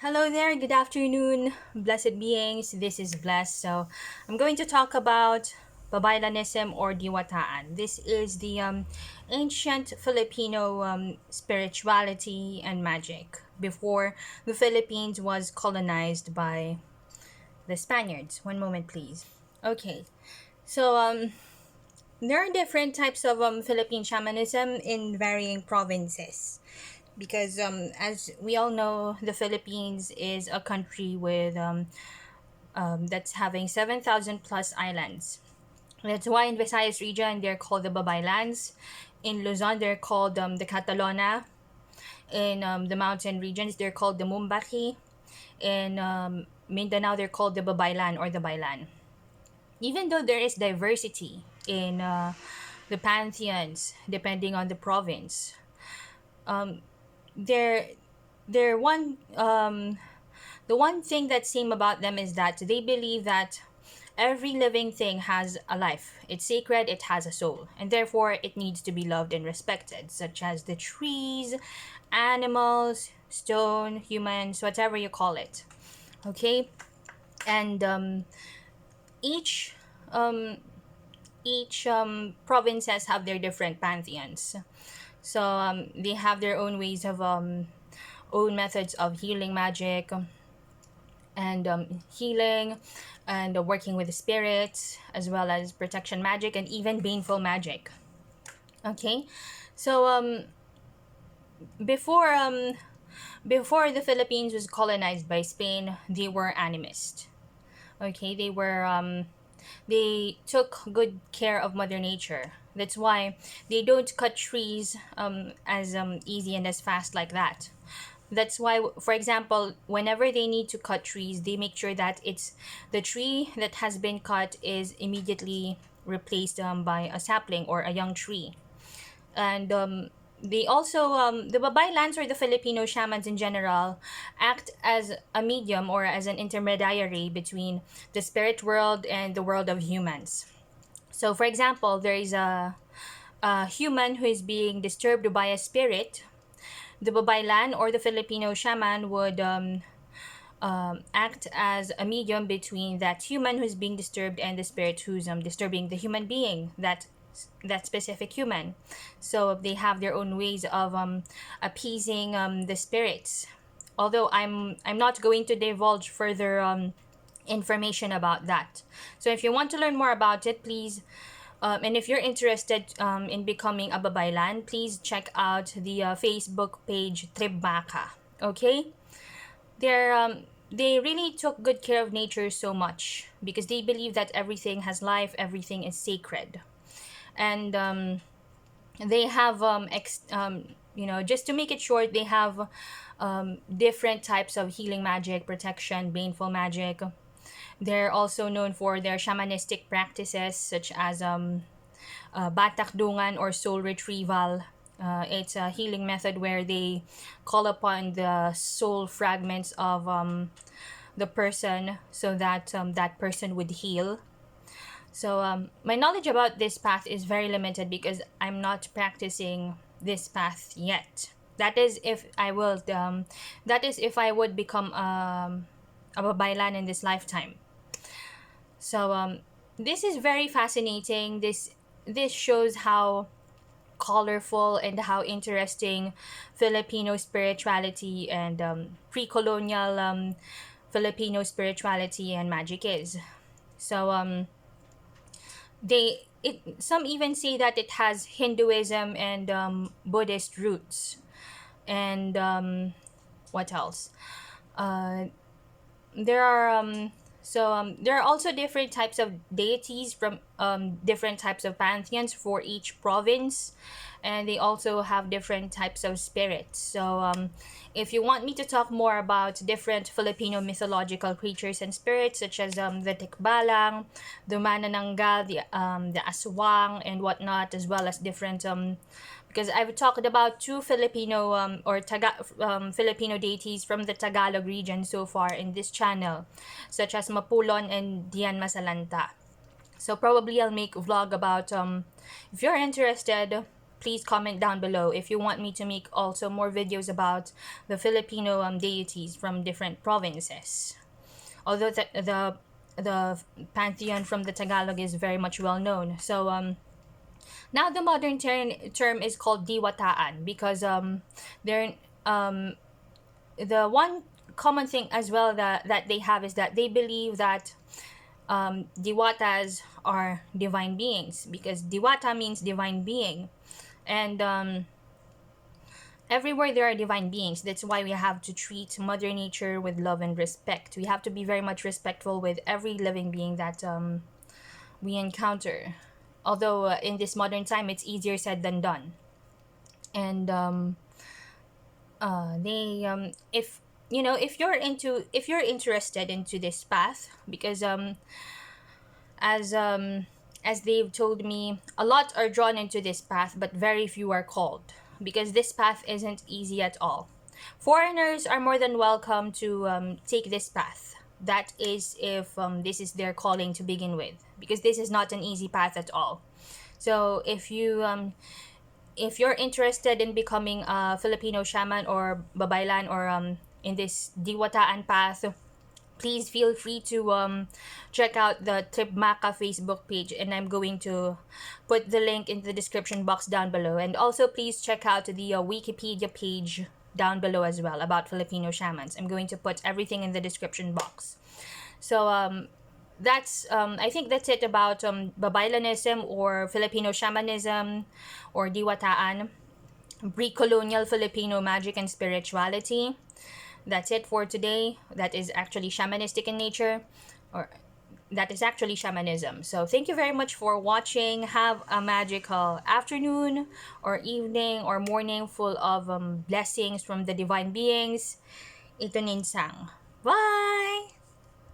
Hello there, good afternoon, blessed beings. This is Bless. So, I'm going to talk about Babaylanism or Diwataan. This is the ancient Filipino spirituality and magic before the Philippines was colonized by the Spaniards. One moment, please. Okay, so there are different types of Philippine shamanism in varying provinces because as we all know, the Philippines is a country with that's having 7,000 plus islands. That's why in Visayas region they're called the Babaylands. In Luzon they're called the Catalona. In the mountain regions they're called the Mumbaki. In Mindanao they're called the Babaylan or the Baylan. Even though there is diversity in the pantheons depending on the province, um, there there one the one thing that's same about them is that they believe that every living thing has a life. It's sacred, it has a soul, and therefore it needs to be loved and respected, such as the trees, animals, stone, humans, whatever you call it. Okay? And each um, provinces have their different pantheons. So they have their own ways of own methods of healing magic and healing and working with the spirits, as well as protection magic and even baneful magic. Okay, so before before the Philippines was colonized by Spain, they were animist. Okay, they took good care of Mother Nature. That's why they don't cut trees as easy and as fast like that. That's why, for example, whenever they need to cut trees, they make sure that it's the tree that has been cut is immediately replaced by a sapling or a young tree. And they also, the Babaylands or the Filipino shamans in general, act as a medium or as an intermediary between the spirit world and the world of humans. So, for example, there is a human who is being disturbed by a spirit. The Babaylan or the Filipino shaman would act as a medium between that human who's being disturbed and the spirit who's disturbing the human being, that specific human. So they have their own ways of appeasing the spirits. Although I'm not going to divulge further information about that. So if you want to learn more about it, please and if you're interested in becoming a babaylan, please check out the Facebook page Tribaka. Okay, they really took good care of nature so much because they believe that everything has life, everything is sacred, and they have just to make it short, they have different types of healing magic, protection, baneful magic. They're also known for their shamanistic practices such as batakdungan or soul retrieval. It's a healing method where they call upon the soul fragments of the person so that that person would heal. So my knowledge about this path is very limited because I'm not practicing this path yet. That is if I will. That is if I would become a babaylan in this lifetime. So this is very fascinating. This shows how colorful and how interesting Filipino spirituality and pre-colonial Filipino spirituality and magic is. So some even say that it has Hinduism and Buddhist roots. And what else? Uh, there are there are also different types of deities from different types of pantheons for each province, and they also have different types of spirits. So if you want me to talk more about different Filipino mythological creatures and spirits such as the tikbalang, the manananggal, the aswang and whatnot, as well as different because I've talked about two Filipino Filipino deities from the Tagalog region so far in this channel, such as Mapulon and Dian Masalanta. So probably I'll make a vlog about if you're interested, please comment down below if you want me to make also more videos about the Filipino deities from different provinces. Although the pantheon from the Tagalog is very much well known. So now the modern term is called Diwataan because they're the one common thing as well that they have is that they believe that Diwatas are divine beings, because Diwata means divine being, and everywhere there are divine beings. That's why we have to treat Mother Nature with love and respect. We have to be very much respectful with every living being that we encounter. Although in this modern time, it's easier said than done. And they if you know if you're interested into this path, because as um as they've told me, a lot are drawn into this path but very few are called, because this path isn't easy at all. Foreigners are more than welcome to take this path. That is if this is their calling to begin with, because this is not an easy path at all. So if you're interested in becoming a Filipino shaman or babaylan, or in this Diwataan path, please feel free to check out the Tripmaka Facebook page, and I'm going to put the link in the description box down below. And also please check out the Wikipedia page down below as well about Filipino shamans. I'm going to put everything in the description box. So that's I think that's it about Babaylanism or Filipino shamanism or Diwataan, Precolonial Filipino magic and spirituality. That's it for today. That is actually shamanistic in nature, or that is actually shamanism. So thank you very much for watching. Have a magical afternoon or evening or morning full of blessings from the divine beings. Ito ninsang. Bye!